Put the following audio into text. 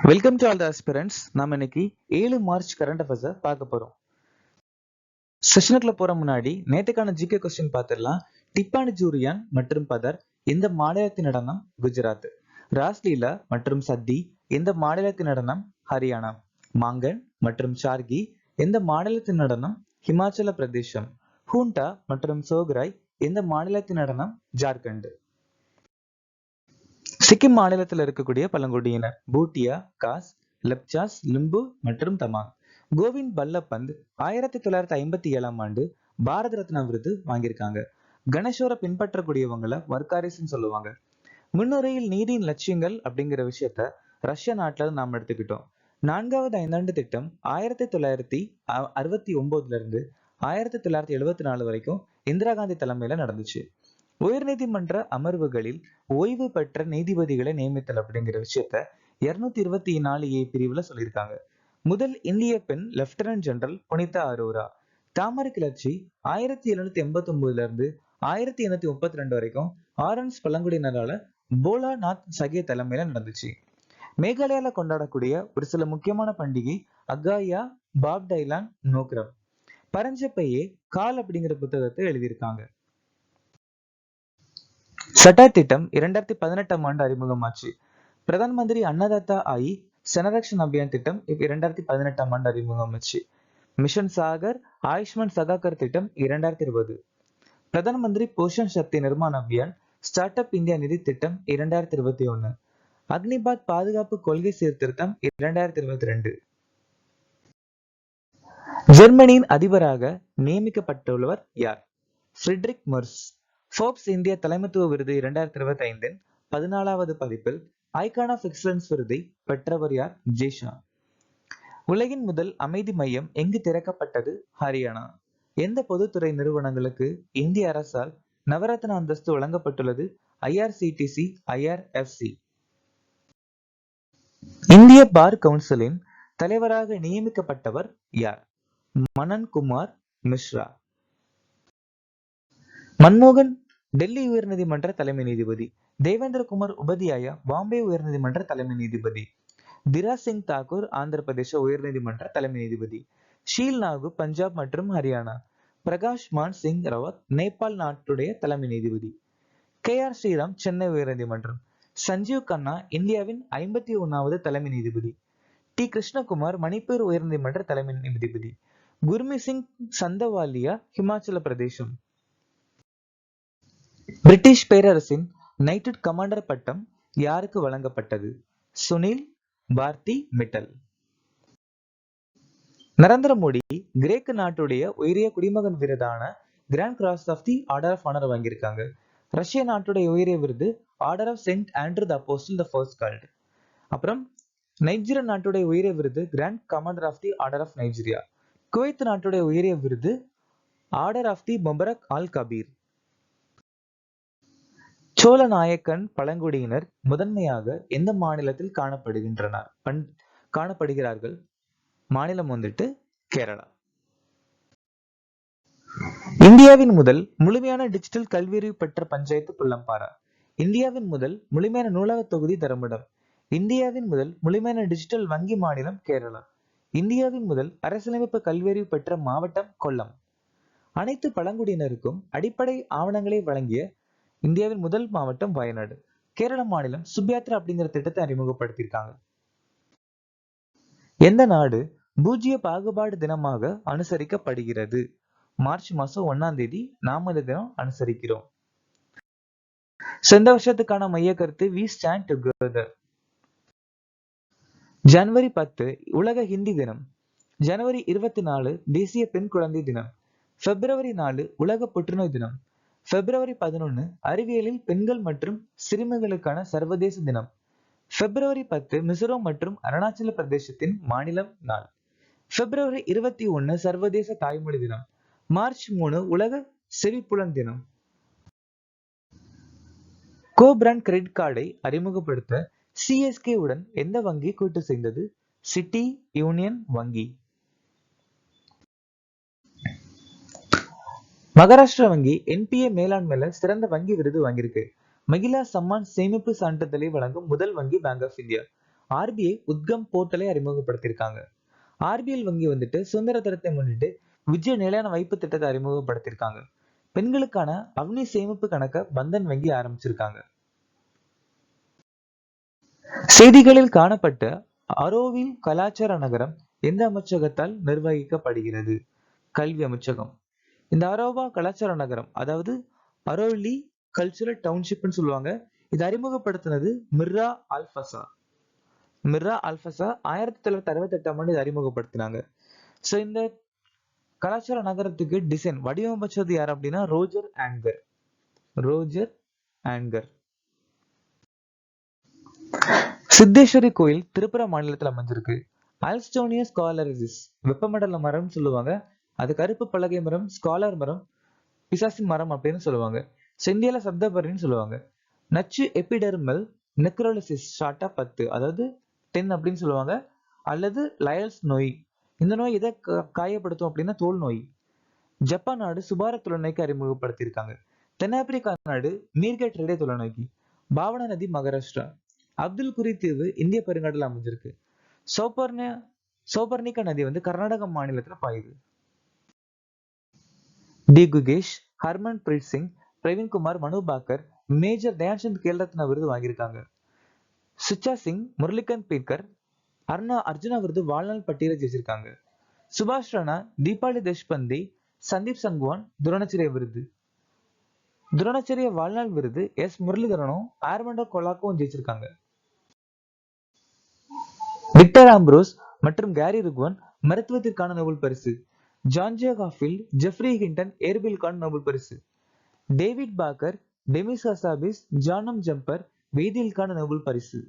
Welcome to all the aspirants. நாம இன்னைக்கு 7 March current அஃபேர்ஸை பார்க்க போறோம். செஷனுக்குள்ள போற முன்னாடி நேற்றுக்கான ஜிகே கொஸ்டின் பார்த்துடலாம். டிப்பானி ஜூரியான் மற்றும் பதர் எந்த மாநிலத்தின் நடனம்? குஜராத். ராஸ்லீலா மற்றும் சத்தி எந்த மாநிலத்தின் நடனம்? ஹரியானா. மாங்கன் மற்றும் சார்கி எந்த மாநிலத்தின் நடனம்? ஹிமாச்சல பிரதேசம். ஹூண்டா மற்றும் சோக்ராய் எந்த மாநிலத்தின் நடனம்? ஜார்க்கண்ட். சிக்கிம் மாநிலத்தில் இருக்கக்கூடிய பழங்குடியினர் பூட்டியா, காஸ், லெப்சாஸ், லிம்பு மற்றும் தமாங். கோவிந்த் பல்லப் பந்த் 1957ஆம் ஆண்டு பாரத ரத்னா விருது வாங்கியிருக்காங்க. கணேஷோரை பின்பற்றக்கூடியவங்களை வர்க்காரிஸ்ன்னு சொல்லுவாங்க. முன்னுரையில் நீதியின் லட்சியங்கள் அப்படிங்கிற விஷயத்த ரஷ்ய நாட்டுல நாம் எடுத்துக்கிட்டோம். 4வது ஐந்தாண்டு திட்டம் 1969 இருந்து 1974 வரைக்கும் இந்திரா காந்தி தலைமையில நடந்துச்சு. உயர்நீதிமன்ற அமர்வுகளில் ஓய்வு பெற்ற நீதிபதிகளை நியமித்தல் அப்படிங்கிற விஷயத்த 224A பிரிவுல சொல்லியிருக்காங்க. முதல் இந்திய பெண் லெப்டினன்ட் ஜெனரல் புனிதா அரோரா. தாமரை கிளர்ச்சி 1789 இருந்து 1832 வரைக்கும் ஆரன்ஸ் பழங்குடியினரால போலாநாத் சகே தலைமையில நடந்துச்சு. மேகாலயால கொண்டாடக்கூடிய ஒரு சில முக்கியமான பண்டிகை அகாயா, பாப்டைலான், நோக்ரம். பரஞ்சப்பையே கால் அப்படிங்கிற புத்தகத்தை எழுதியிருக்காங்க. சட்டா திட்டம் 2018ஆம் ஆண்டு அறிமுகமாச்சு. பிரதான் மந்திரி அன்னதாத்தா ஆயி சனரக்ஷன் அபியான் திட்டம் 2018ஆம் ஆண்டு அறிமுகமாச்சு. மிஷன் சாகர், ஆயுஷ்மான் சகாகர் திட்டம் 2020. Pradhan Mantri Poshan Shakti Nirman Abhiyan, start up India நிதி திட்டம் 2021. அக்னிபாத் பாதுகாப்பு கொள்கை சீர்திருத்தம் 2022. ஜெர்மனியின் அதிபராக நியமிக்கப்பட்டுள்ளவர் யார்? ஃபிரிட்ரிக் மெர்ஸ். ஃபோர்ப்ஸ் இந்திய தலைமைத்துவ விருது 2025 14வது பதிப்பில் ஐகான் ஆஃப் எக்ஸலன்ஸ் விருதை பெற்றவர் யார்? ஜேஷா. உலகின் முதல் அமைதி மையம் எங்கு திறக்கப்பட்டது? ஹரியானா. எந்த பொதுத்துறை நிறுவனங்களுக்கு இந்திய அரசால் நவரத்ன அந்தஸ்து வழங்கப்பட்டுள்ளது? IRCTC, IRFC. இந்திய பார் கவுன்சிலின் தலைவராக நியமிக்கப்பட்டவர் யார்? மனன் குமார் மிஸ்ரா. மன்மோகன் டெல்லி உயர்நீதிமன்ற தலைமை நீதிபதி. தேவேந்திரகுமார் உபாத்யாயா பாம்பே உயர்நீதிமன்ற தலைமை நீதிபதி. திராஸ் சிங் தாக்கூர் ஆந்திர பிரதேச உயர்நீதிமன்ற தலைமை நீதிபதி. ஷீல் நாகு பஞ்சாப் மற்றும் ஹரியானா. பிரகாஷ் மான் சிங் ரவத் நேபாள் நாட்டுடைய தலைமை நீதிபதி. KR ஸ்ரீராம் சென்னை உயர்நீதிமன்றம். சஞ்சீவ் கண்ணா இந்தியாவின் 51வது தலைமை நீதிபதி. கிருஷ்ணகுமார் மணிப்பூர் உயர்நீதிமன்ற தலைமை நீதிபதி. குர்மி சிங் சந்தவாலியா ஹிமாச்சல பிரதேசம். பிரிட்டிஷ் பேரரசின் நைட்ஹுட் கமாண்டர் பட்டம் யாருக்கு வழங்கப்பட்டது? சுனில் பார்த்தி மிட்டல். நரேந்திர மோடி கிரேக்க நாட்டுடைய உயரிய குடிமகன் விருதான grand cross of the order of honour வாங்கியிருக்காங்க. ரஷ்ய நாட்டுடைய உயரிய விருது order of Saint Andrew the apostle the first called. அப்புறம் நைஜீரியா நாட்டுடைய உயரிய விருது grand commander of the order of Nigeria. Kuwait நாட்டுடைய உயரிய விருது order of the Mubarak al Kabeer. Chola Naickan பழங்குடியினர் முதன்மையாக எந்த மாநிலத்தில் காணப்படுகிறார்கள்? மாநிலம் வந்துட்டு கேரளா. இந்தியாவின் முதல் முழுமையான டிஜிட்டல் கல்வியறிவு பெற்ற பஞ்சாயத்து புல்லம்பாரா. இந்தியாவின் முதல் முழுமையான நூலக தொகுதி தரமிடம். இந்தியாவின் முதல் முழுமையான டிஜிட்டல் வங்கி மாநிலம் கேரளா. இந்தியாவின் முதல் அரசியலமைப்பு கல்வியறிவு பெற்ற மாவட்டம் கொல்லம். அனைத்து பழங்குடியினருக்கும் அடிப்படை ஆவணங்களை வழங்கிய இந்தியாவின் முதல் மாவட்டம் வயநாடு. கேரள மாநிலம் சுப்யாத்ரா அப்படிங்கிற திட்டத்தை அறிமுகப்படுத்தியிருக்காங்க. எந்த நாடு பூஜ்ய பாகுபாடு தினமாக அனுசரிக்கப்படுகிறது? மார்ச் மாசம் 1ஆம் தேதி நாம இந்த தினம் அனுசரிக்கிறோம். இந்த வருஷத்துக்கான மைய கருத்து வி ஸ்டாண்ட் டுகெதர். ஜனவரி 10 உலக ஹிந்தி தினம். ஜனவரி 24 தேசிய பெண் குழந்தை தினம். பிப்ரவரி 4 உலக புற்றுநோய் தினம். பிப்ரவரி 11 அறிவியலில் பெண்கள் மற்றும் சிறுமிகளுக்கான சர்வதேச தினம். பிப்ரவரி 10 மிசோரம் மற்றும் அருணாச்சல பிரதேசத்தின் மாநிலம் நாள். பிப்ரவரி 21 சர்வதேச தாய்மொழி தினம். மார்ச் 3 உலக செவிப்புலன் தினம். கோ பிராண்ட் கிரெடிட் கார்டை அறிமுகப்படுத்த CSK உடன் எந்த வங்கி கூட்டு சேர்ந்தது? சிட்டி யூனியன் வங்கி. மகாராஷ்டிரா வங்கி NPA மேலாண்மையில சிறந்த வங்கி விருது வாங்கியிருக்கு. மகிழா சம்மான் சேமிப்பு சான்றிதழை வழங்கும் முதல் வங்கி bank of India. RBI Udgam போர்ட்டலை அறிமுகப்படுத்தியிருக்காங்க. ஆர்பிஎல் வங்கி வந்துட்டு சுதந்திர தினத்தை முன்னிட்டு விஜய் நிலையான வைப்பு திட்டத்தை அறிமுகப்படுத்தியிருக்காங்க. பெண்களுக்கான அவனி சேமிப்பு கணக்க பந்தன் வங்கி ஆரம்பிச்சிருக்காங்க. செய்திகளில் காணப்பட்ட அரோவில் கலாச்சார நகரம் எந்த அமைச்சகத்தால் நிர்வகிக்கப்படுகிறது? கல்வி அமைச்சகம். இந்த அரோவா கலாச்சார நகரம், அதாவது அரோலி கல்ச்சுரல் டவுன்ஷிப்னு சொல்லுவாங்க. இது அறிமுகப்படுத்தினது மிர்ரா அல்பசா. மிர்ரா அல்பசா 1968ஆம் ஆண்டு இது அறிமுகப்படுத்தினாங்க. ஸோ இந்த கலாச்சார நகரத்துக்கு டிசைன் வடிவமைச்சது யார் அப்படின்னா Roger Anger. Roger Anger. Siddheshwari கோயில் திரிபுரா மாநிலத்தில் அமைஞ்சிருக்கு. ஆல்ஸ்டோனியா ஸ்காலரிசிஸ் வெப்பமண்டல மரம்னு சொல்லுவாங்க. அது கருப்பு பலகை மரம், ஸ்காலர் மரம், பிசாசின் மரம் அப்படின்னு சொல்லுவாங்க. செந்தியால சப்தபரின்னு சொல்லுவாங்க. நச்சு எபிடெர்மல் நெக்ரோலிசிஸ் ஷார்ட்டா 10, அதாவது 10 அப்படின்னு சொல்லுவாங்க. அல்லது லயல்ஸ் நோய். இந்த நோய் எதை காயப்படுத்தும் அப்படின்னா தோல் நோய். ஜப்பான் நாடு சுபார தொலைநோய்க்கு அறிமுகப்படுத்தியிருக்காங்க. தென்னாப்பிரிக்கா நாடு மீர்கேட் ரேடே தொலைநோய்க்கு. பாவனா நதி மகாராஷ்டிரா. அப்துல் குறி தீவு இந்திய பெருங்கடல் அமைஞ்சிருக்கு. சோபர்ணிகா நதி வந்து கர்நாடக மாநிலத்துல பாயுது. டி குகேஷ், ஹர்மன் பிரீத் சிங், பிரவீன்குமார், மனு பாக்கர், மேஜர் தயான்சந்த் கேல்ரத்னா விருது வாங்கியிருக்காங்க. சுச்சா சிங், முரளிகாந்த் பேக்கர், அர்ஜுனா விருது வாழ்நாள் பட்டியலை ஜெயிச்சிருக்காங்க. சுபாஷ் ராணா, தீபாவளி தேஷ்பந்தே, சந்தீப் சங்வான் துரோணாச்சாரிய விருது. துரோணாச்சாரிய வாழ்நாள் விருது எஸ் முரளிதரனும் ஆர்மண்டோ கொலாக்கும் ஜெயிச்சிருக்காங்க. விக்டர் ஆம்ப்ரோஸ் மற்றும் கேரி ருக்வன் மருத்துவத்திற்கான நோபல் பரிசு. ஜான்ஜியா காஃபீல்ட், ஜெஃப்ரி ஹிண்டன் இயற்பியலுக்கான நோபல் பரிசு. டேவிட் பாக்கர், டெமிஸ் ஹசாபிஸ், ஜானம் ஜம்பர் வேதியியலுக்கான நோபல் பரிசு.